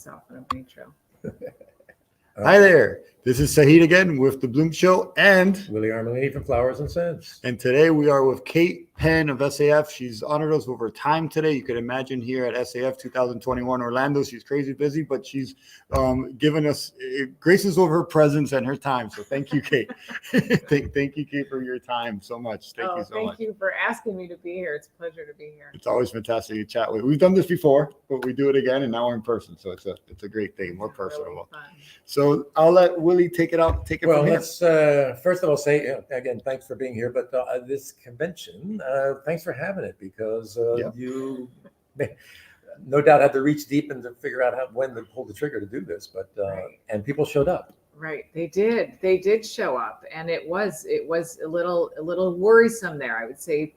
itself in a intro. Hi there. This is Sahid again with The Bloom Show and Williee Armellini from Flowers and Scents. And today we are with Kate Penn of SAF. She's honored us with her time today. You could imagine here at SAF 2021 Orlando. She's crazy busy, but she's given us, graces over her presence and her time. So thank you, Kate. thank you, Kate, for your time so much. Thank you so much. Thank you for asking me to be here. It's a pleasure to be here. It's always fantastic to chat with. We've done this before, but we do it again, and now we're in person. So it's a great thing, more personable. Really So I'll let Williee take it out. Take it Well, from here. let's first of all say again, thanks for being here. But this convention, thanks for having it, because you no doubt had to reach deep and to figure out when to pull the trigger to do this. But and people showed up. Right, they did show up, and it was a little worrisome there. I would say,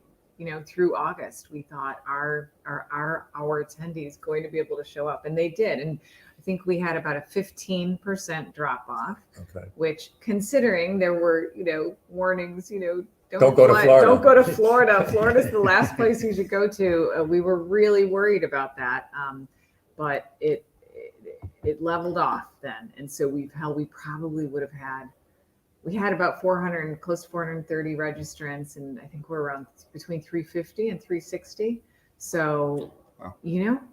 through August, we thought our attendees going to be able to show up, and they did. And I think we had about a 15% drop off, which, considering there were, warnings, don't go to Florida. Don't go to Florida. Florida's the last place you should go to. We were really worried about that, but it leveled off then, and so we probably would have had. We had about 400, close to 430 registrants, and I think we're around between 350 and 360. So,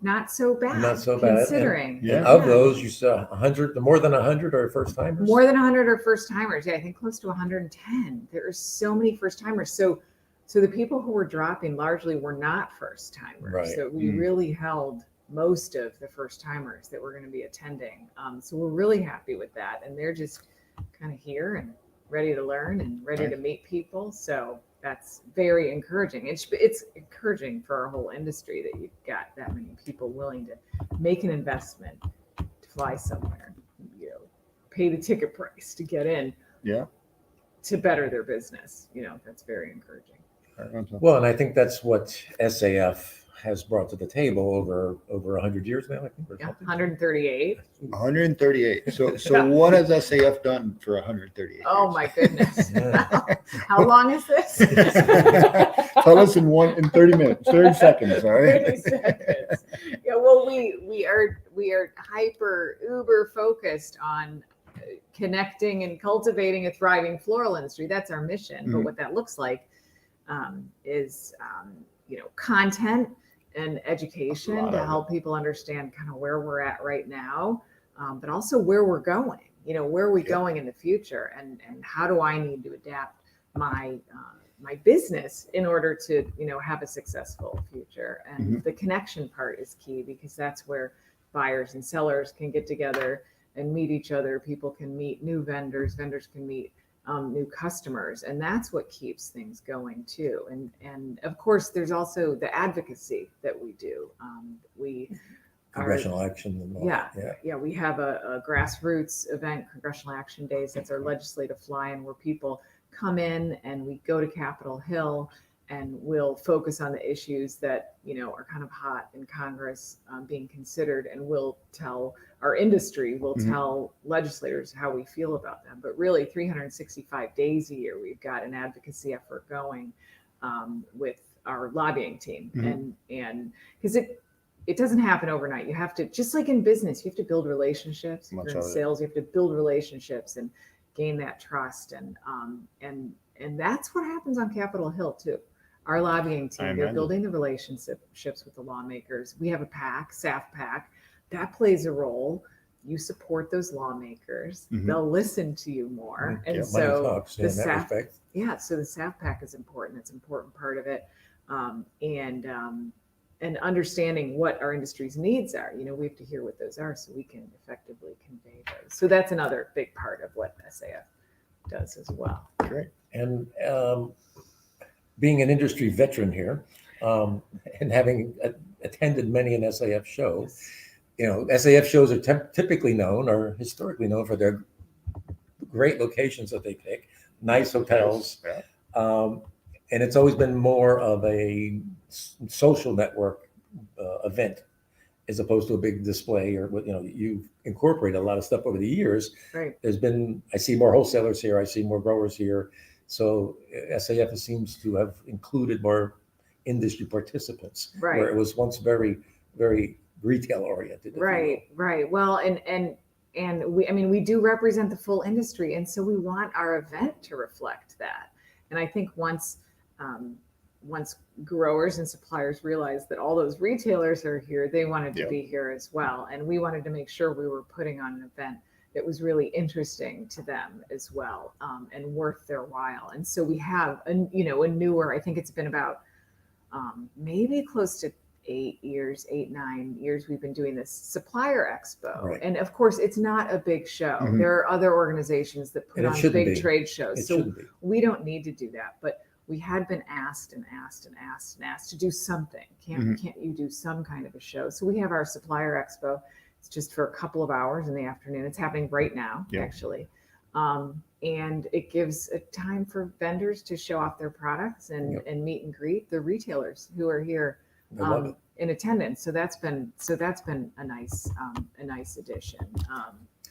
not so bad. Not so bad. Considering. And of those, you saw 100, more than 100 are first timers? More than 100 are first timers. Yeah, I think close to 110. There are so many first timers. So the people who were dropping largely were not first timers. Right. So we really held most of the first timers that were going to be attending. So we're really happy with that. And they're just kind of here and ready to learn and ready to meet people. So that's very encouraging. It's encouraging for our whole industry that you've got that many people willing to make an investment to fly somewhere, pay the ticket price to get in, to better their business. That's very encouraging. Well, and I think that's what SAF has brought to the table over 100 years now, I think. 138. 138. So what has SAF done for 138 years? Oh my goodness. How long is this? Tell us in 30 minutes, 30 seconds, all right? 30 seconds. Yeah, well, we are hyper uber focused on connecting and cultivating a thriving floral industry. That's our mission. But what that looks like is content and education to help people understand kind of where we're at right now, but also where we're going. Where are we going in the future, and how do I need to adapt my business in order to have a successful future? And the connection part is key, because that's where buyers and sellers can get together and meet each other. People can meet new vendors can meet new customers, and that's what keeps things going too. And of course, there's also the advocacy that we do. Congressional Action. And all we have a grassroots event, Congressional Action Days. That's our legislative fly-in, where people come in and we go to Capitol Hill and we'll focus on the issues that are kind of hot in Congress being considered, and we'll tell our industry, we'll tell legislators how we feel about them. But really, 365 days a year, we've got an advocacy effort going with our lobbying team, and because it doesn't happen overnight. You have to, just like in business, you have to build relationships. If you're in sales, you have to build relationships and gain that trust, and that's what happens on Capitol Hill too. Our lobbying team, they're building the relationships with the lawmakers. We have a PAC, SAF PAC, that plays a role. You support those lawmakers, they'll listen to you more. And so talks, the SAF, so the SAF PAC is important. It's an important part of it. And understanding what our industry's needs are. We have to hear what those are so we can effectively convey those. So that's another big part of what SAF does as well. Great. And being an industry veteran here, and having attended many an SAF show, SAF shows are typically known, or historically known, for their great locations that they pick, nice hotels, and it's always been more of a social network event, as opposed to a big display. Or you've incorporated a lot of stuff over the years. Right. I see more wholesalers here, I see more growers here. So SAF seems to have included more industry participants, where it was once very, very retail oriented. Right. Well, and we do represent the full industry, and so we want our event to reflect that. And I think once growers and suppliers realized that all those retailers are here, they wanted to be here as well, and we wanted to make sure we were putting on an event that was really interesting to them as well, and worth their while. And so we have a newer, I think it's been about maybe close to 9 years we've been doing this supplier expo. Right. And of course it's not a big show. There are other organizations that put on big trade shows, so we don't need to do that. But we had been asked to do something. Can't you do some kind of a show? So we have our supplier expo. It's just for a couple of hours in the afternoon. It's happening right now, actually. And it gives a time for vendors to show off their products and meet and greet the retailers who are here in attendance. So that's been a nice addition.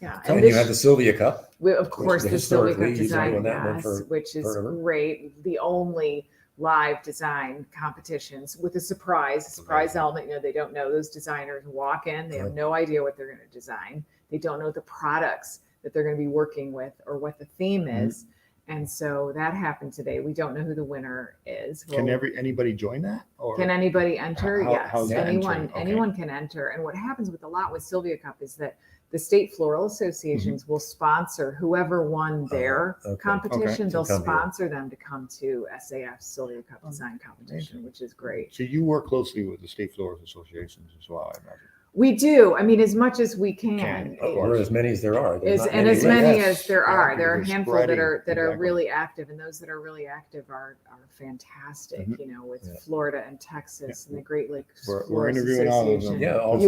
And you have the Sylvia Cup. Of course, the Sylvia Cup design pass, which is great. The only live design competitions with a surprise element. They don't know. Those designers walk in, they have no idea what they're going to design. They don't know the products that they're going to be working with or what the theme is. And so that happened today. We don't know who the winner is. Can anybody join that? Or can anybody enter? Yes, anyone can enter. And what happens with Sylvia Cup is that the state floral associations will sponsor whoever won their competition. They'll sponsor them to come to SAF Sylvia Cup design competition, which is great. So you work closely with the state florist associations as well, I imagine. We do. As much as we can. Or as many as there are. As many as there are. There are a handful that are really active, and those that are really active are fantastic. With Florida and Texas and the Great Lakes. We're interviewing all of them. Yeah, all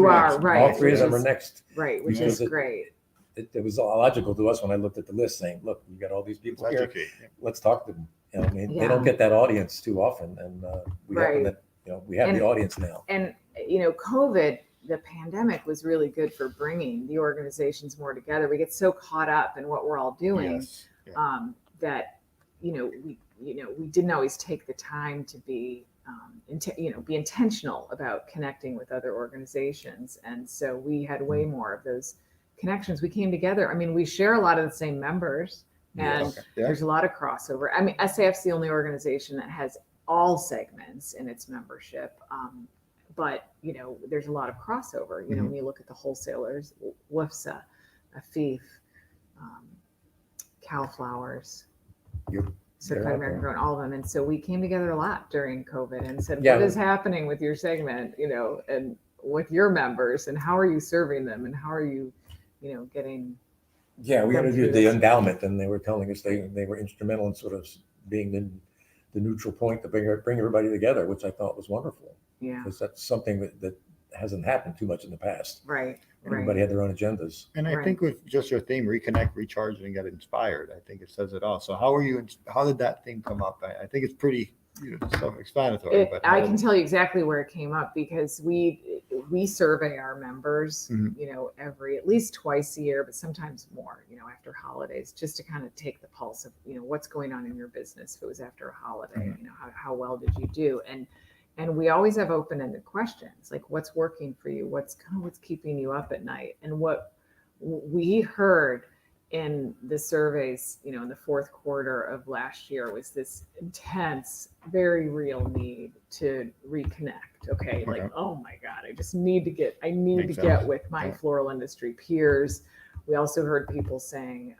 three of them are next. Right, which is great. It was logical to us when I looked at the list, saying, "Look, you got all these people here. Let's talk to them." They don't get that audience too often, and we have the audience now. And COVID. The pandemic was really good for bringing the organizations more together. We get so caught up in what we're all doing that we didn't always take the time to be intentional about connecting with other organizations. And so we had way more of those connections. We came together. We share a lot of the same members, and there's a lot of crossover. SAF's the only organization that has all segments in its membership. But there's a lot of crossover. When you look at the wholesalers, WFSA, Afif, Cowflowers, Certified American Grown, all of them. And so we came together a lot during COVID and said, what is happening with your segment, and with your members, and how are you serving them, and how are you, getting. Yeah, we interviewed the endowment, and they were telling us they were instrumental in sort of being the neutral point to bring everybody together, which I thought was wonderful. Yeah, because that's something that hasn't happened too much in the past. Right. Everybody had their own agendas. And I think with just your theme, reconnect, recharge, and get inspired, I think it says it all. So how did that theme come up? I think it's pretty self-explanatory. But I can tell you exactly where it came up, because we survey our members, at least twice a year, but sometimes more, after holidays, just to kind of take the pulse of, what's going on in your business. If it was after a holiday, how well did you do? And we always have open-ended questions, like what's working for you? What's keeping you up at night? And what we heard in the surveys, in the fourth quarter of last year, was this intense, very real need to reconnect. Okay. Like, oh my God, I just need to get with my floral industry peers. We also heard people saying,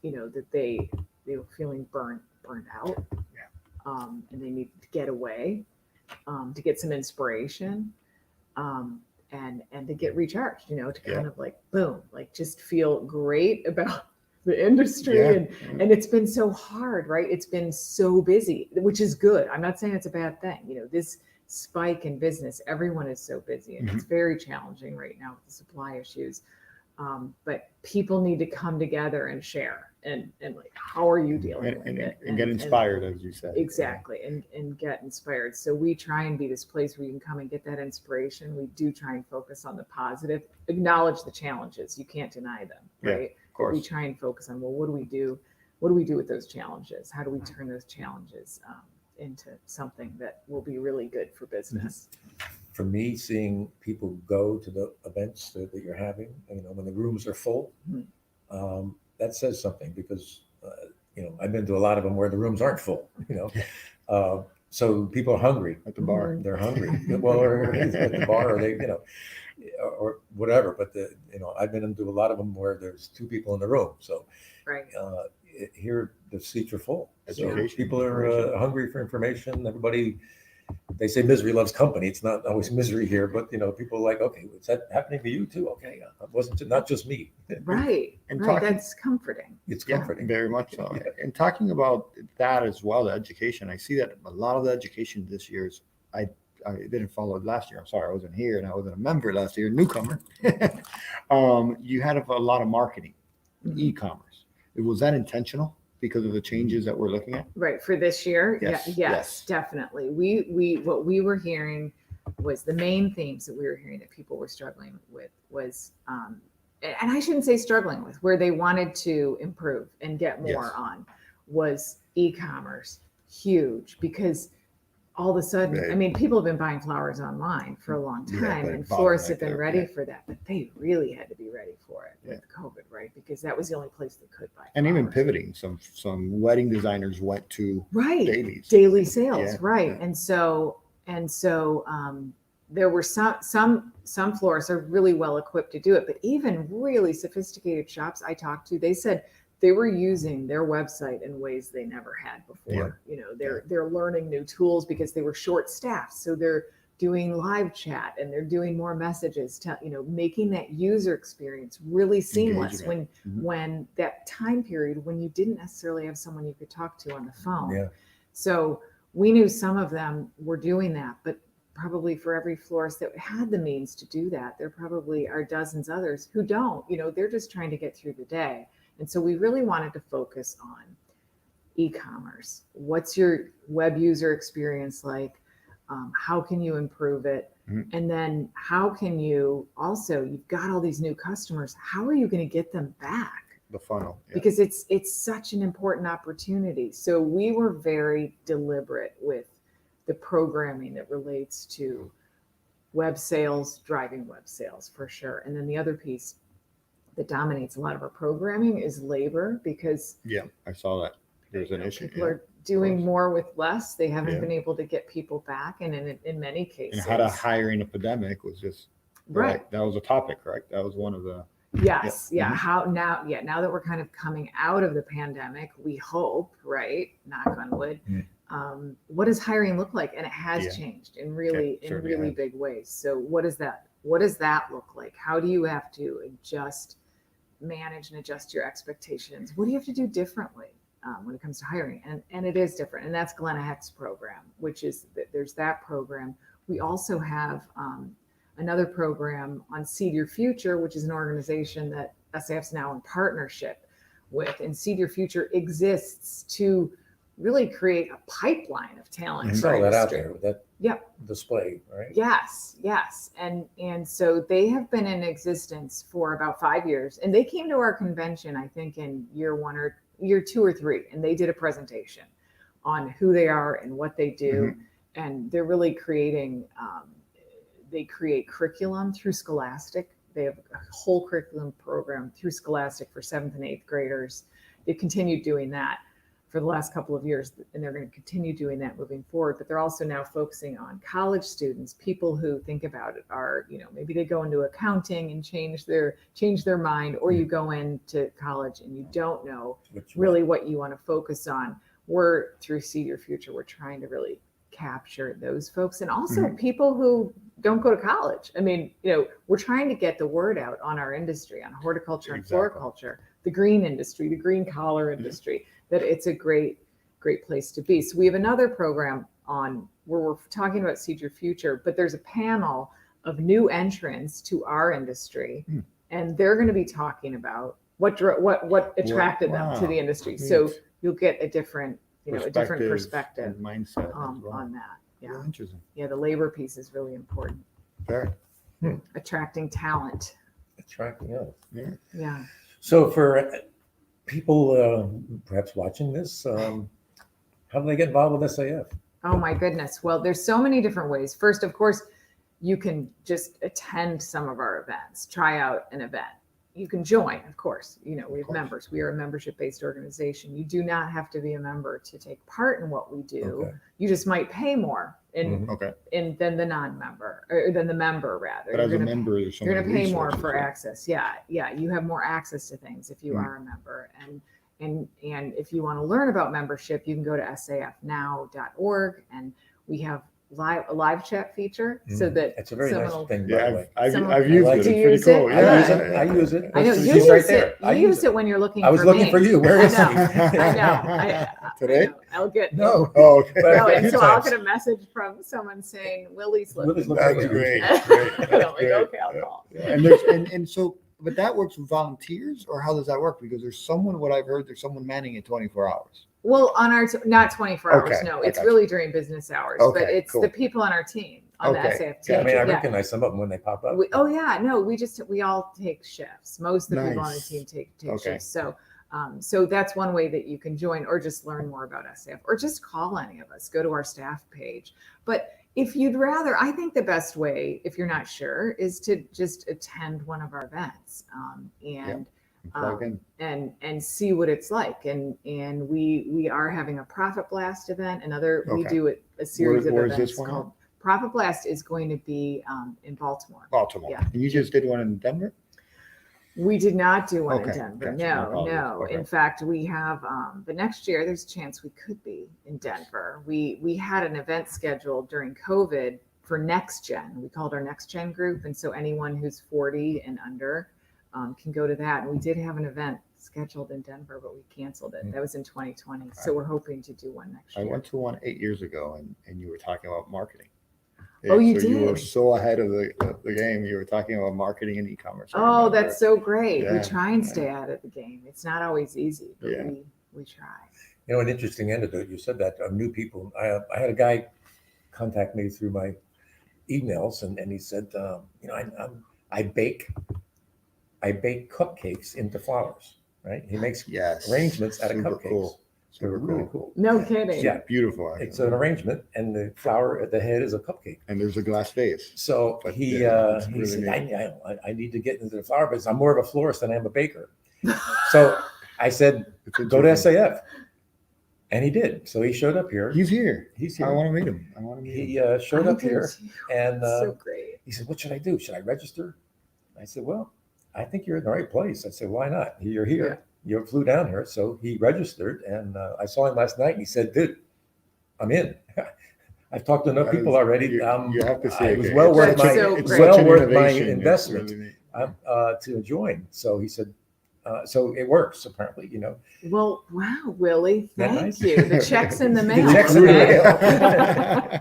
that they were feeling burnt out. And they need to get away, to get some inspiration, and to get recharged, to kind of like, boom, like just feel great about the industry. And it's been so hard, right? It's been so busy, which is good. I'm not saying it's a bad thing. This spike in business, everyone is so busy, and it's very challenging right now with the supply issues. But people need to come together and share and like, how are you dealing with it? And get inspired, as you said. Exactly. And get inspired. So we try and be this place where you can come and get that inspiration. We do try and focus on the positive, acknowledge the challenges. You can't deny them, right? Yeah, of course. But we try and focus on, well, what do we do? What do we do with those challenges? How do we turn those challenges into something that will be really good for business? for me, seeing people go to the events that you're having, when the rooms are full, that says something because, I've been to a lot of them where the rooms aren't full, so people are hungry At the bar. They're hungry. Well, or at the bar, or they, or whatever. But I've been into a lot of them where there's two people in the room. So Right. Here the seats are full. So Education, people are information. hungry for information. Everybody, they say misery loves company. It's not always misery here, but people are like, okay, is that happening to you too? Okay, it wasn't not just me. Right. And Right. talking- That's comforting. It's Yeah, comforting. very much so. Yeah. And talking about that as well, the education, I see that a lot of the education this year is, I didn't follow it last year. I'm sorry, I wasn't here and I wasn't a member last year, newcomer. You had a lot of marketing, e-commerce. Was that intentional because of the changes that we're looking at? Right. For this year. Yes, Yes, yes. definitely. What we were hearing was the main themes that we were hearing that people were struggling with was, and I shouldn't say struggling with, where they wanted to improve and get more Yes. on was e-commerce. Huge, because all of a sudden, Right. I mean, people have been buying flowers online for a long Yeah, time, but and it florists bottlenecked have been there, ready yeah. for that, but they really had to be ready for it with Yeah. COVID, right? Because that was the only place they could buy And even flowers. pivoting, some wedding designers went to Right. dailies. Daily sales, Yeah, right? yeah. And so there were some florists are really well equipped to do it, but even really sophisticated shops I talked to, they said they were using their website in ways they never had before. They're learning new tools because they were short staffed, so they're doing live chat and they're doing more messages to making that user experience really seamless Engagement. when that time period when you didn't necessarily have someone you could talk to on the phone. Yeah. So we knew some of them were doing that, but probably for every florist that had the means to do that, there probably are dozens others who don't. They're just trying to get through the day. And so we really wanted to focus on e-commerce. What's your web user experience like? How can you improve it? Mhm. And then how can you also, you've got all these new customers, how are you going to get them back? The funnel. Yeah. Because it's such an important opportunity. So we were very deliberate with the programming that relates to web sales, driving web sales for sure. And then the other piece that dominates a lot of our programming is labor, because Yeah, I saw that. There's an issue. people are doing more with less. They haven't Yeah. been able to get people back. And in many And cases. how to hire in a pandemic was just Right. That was a topic, correct? That was one of the. Yes. Yeah. Yeah. Mhm. Now that we're kind of coming out of the pandemic, we hope, right? Knock on wood. What does hiring look like? And it has Yeah. changed in really certainly has. big ways. So what does that look like? How do you have to manage and adjust your expectations? What do you have to do differently when it comes to hiring? And it is different. And that's Glenna Heck's program, which is there's that program. We also have another program on Seed Your Future, which is an organization that SAF's now in partnership with. And Seed Your Future exists to really create a pipeline of talent. I for saw that out industry. there with that display, right? Yes. And so they have been in existence for about 5 years, and they came to our convention, I think in year 1 or year 2 or 3, and they did a presentation on who they are and what they do. And they're really creating, they create curriculum through Scholastic. They have a whole curriculum program through Scholastic for 7th and 8th graders. They've continued doing that for the last couple of years, and they're going to continue doing that moving forward. But they're also now focusing on college students, people who think about it are, maybe they go into accounting and change their mind, or you go into college and you don't know really what you want to focus on. We're through Seed Your Future, we're trying to really capture those folks, and also people who don't go to college. I mean, we're trying to get the word out on our industry, on horticulture and floriculture, the green industry, the green collar industry, that it's a great place to be. So we have another program on where we're talking about Seed Your Future, but there's a panel of new entrants to our industry, and they're going to be talking about what attracted them to the industry. So you'll get a different perspective and mindset on that. Yeah. Really interesting. Yeah, the labor piece is really important. Very. Attracting talent. Yeah. So for people perhaps watching this, how do they get involved with SAF? Oh my goodness. Well, there's so many different ways. First, of course, you can just attend some of our events, try out an event. You can join, of course. You know, we have members. We are a membership-based organization. You do not have to be a member to take part in what we do. Okay. You just might pay more Mhm. than the non-member, or than the member rather. But as a gonna member, there's so you're going to many pay more resources, for right? access. Yeah, you have more access to things if you Mm. are a member. And if you want to learn about membership, you can go to safnow.org, and we have a live chat feature so that It's a very someone nice will- thing, by the Yeah, way. I've used like it. it. It's Do you pretty use it? cool. I Yeah, love use it. it. I use it. I know It's- you she's use right there. it. I You use use it when you're looking. I was for looking me. for you. Where is I he? know. I know. Today? I know. I'll get No. Oh, okay. But- No, a and few so I'll times. get a message from someone saying Willie's looking. Willie's looking That's for you. great. And Great. I'm That's like, great. okay, I'll call. Yeah. And so, but that works with volunteers, or how does that work? Because there's someone, what I've heard, there's someone manning it 24 hours. Well, on our not 24 hours. Okay, No, I it's got you. really during business hours. But Okay, it's cool. the people on our team on the Okay, SAF Yeah, I team. mean, I Yeah. recognize some of them when they pop up. Oh yeah, no, we all take shifts. Most of the people on the Nice. team take Okay. shifts. So that's one way that you can join, or just learn more about SAF, or just call any of us. Go to our staff page. But if you'd rather, I think the best way, if you're not sure, is to just attend one of our events and Plug in. and see what it's like. And we are having a Profit Blast event. We Okay. do a series Where of is events this one called Profit Blast is going to be in Baltimore. Baltimore. Yeah. And you just did one in Denver? We did not do one in Okay, Denver. gotcha. My No, apologies. no. Okay. In fact, we have, but next year there's a chance we could be in Denver. We had an event scheduled during COVID for Next Gen. We called our Next Gen group. And so anyone who's 40 and under can go to that. And we did have an event scheduled in Denver, but we canceled it. That was in 2020. So we're hoping to do one next I year. went to one 8 years ago, and you were talking about marketing. Oh, you so You were did? so ahead of the game. You were talking about marketing and e-commerce. I Oh, remember. that's so great. We Yeah, try and yeah. stay out of the game. It's not always easy, but Yeah. we try. You know, an interesting anecdote. You said that new people. I had a guy contact me through my emails, and he said, you know, I bake cupcakes into flowers. Right? He makes Yes. arrangements out of Super cupcakes. cool. They're Super really cool. cool. No kidding. Yeah. Beautiful. Actually. It's an arrangement, and the flower at the head is a cupcake. And there's a glass vase. So But he yeah, it's he really said, neat. I need to get into the flower business. I'm more of a florist than I am a baker. So I said, It's go to interesting. SAF. And he did. So he showed up here. He's here. He's I here. want to meet him. He showed I up do here, too. and So great. he said, what should I do? Should I register? I said, well, I think you're in the right place. I said, why not? You're here. Yeah. You flew down here. So he registered, and I saw him last night, and he said, dude, I'm in. I've talked to enough That people is- already. You have to see it it. was well It's worth such my, so it's great. such well an worth my innovation. It's investment really neat. to join. So he said, so it works apparently, you know. Well, wow, Willie, Isn't that thank nice? you. The check's in the The mail. check's in the Okay. mail.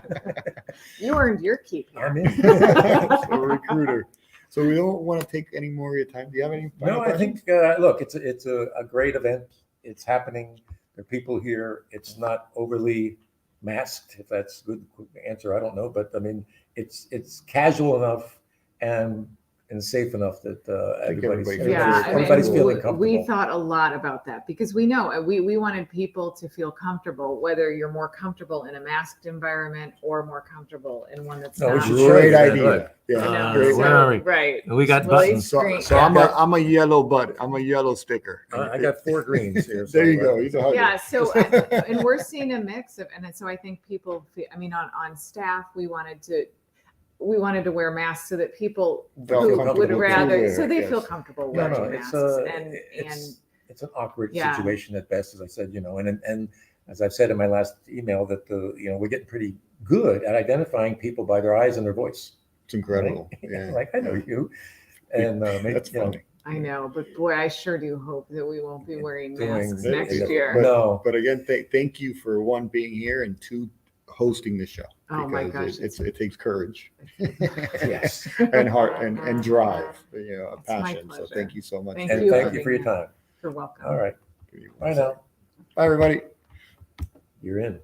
You earned your keep here. I'm in. So recruiter. So we don't want to take any more of your time. Do you have any? final No, I questions? think look, it's a great event. It's happening. There are people here. It's not overly masked, if that's a good answer. I don't know, but I mean, it's casual enough and safe enough that everybody's everybody Yeah, I everybody's mean, feeling we comfortable. thought a lot about that because we know we wanted people to feel comfortable, whether you're more comfortable in a masked environment or more comfortable in one that's No, we not. should show Great you that. idea. Look. Yeah, I know, great. so- where are we? Right. We got Willie's buttons. So, screen- so I'm a yellow bud. I'm a yellow sticker. I got 4 greens here. There you go. You know how to- Yeah, so and we're seeing a mix of, and so I think people feel, I mean, on staff, we wanted to wear masks so that people Felt who comfortable would to rather, wear so it, they yes. feel comfortable No, wearing no, masks. And it's an awkward Yeah. situation at best, as I said, you know, and as I've said in my last email, that we're getting pretty good at identifying people by their eyes and their voice. It's incredible. Right? Yeah. Like I know you, and maybe That's funny. I know, but boy, I sure do hope that we won't be wearing Doing- masks Yeah, next yeah. year. But- No, But again, thank you for 1, being here, and 2, hosting the show. Oh my Because gosh, it takes courage yes, and heart and drive, you know, a It's my passion. So pleasure. thank you so much. Thank and you thank for you for your being time. You're welcome. All right, bye now. Bye, everybody. You're in.